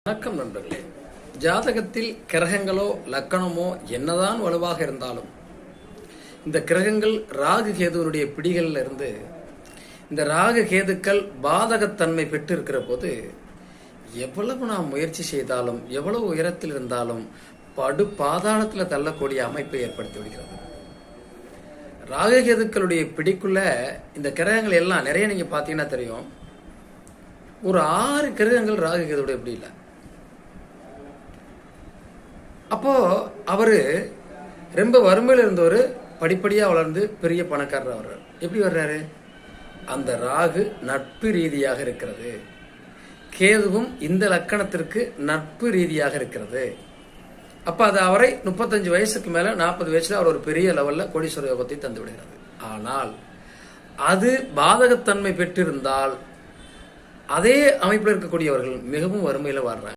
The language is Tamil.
வணக்கம் நண்பர்களே. ஜாதகத்தில் கிரகங்களோ லக்கணமோ என்னதான் வலுவாக இருந்தாலும் இந்த கிரகங்கள் ராகு கேதுவனுடைய பிடிகளில் இருந்து இந்த ராகு கேதுக்கள் பாதகத்தன்மை பெற்று இருக்கிற போது எவ்வளவு நாம் முயற்சி செய்தாலும் எவ்வளவு உயரத்தில் இருந்தாலும் படு பாதாளத்தில் தள்ளக்கூடிய அமைப்பை ஏற்படுத்தி விடுகிறது. ராகு கேதுக்களுடைய பிடிக்குள்ள இந்த கிரகங்கள் எல்லாம் நிறைய நீங்க பார்த்தீங்கன்னா தெரியும். ஒரு 6 கிரகங்கள் ராகு கேதுடைய பிடி இல்லை. அப்போ அவரு ரொம்ப வறுமையில் இருந்தவர் படிப்படியா வளர்ந்து பெரிய பணக்காரர் வர்றாரு. எப்படி வர்றாரு? அந்த ராகு நட்பு ரீதியாக இருக்கிறது. கேதுவும் இந்த லக்கணத்திற்கு நட்பு ரீதியாக இருக்கிறது. அப்ப அது அவரை 35 வயசுக்கு மேல 40 வயசுல அவர் ஒரு பெரிய லெவல்ல கோடீஸ்வர யோகத்தை தந்து விடுகிறது. ஆனால் அது பாதகத்தன்மை பெற்றிருந்தால் அதே அமைப்பில் இருக்கக்கூடியவர்கள் மிகவும் வறுமையில வாழ்றாங்க.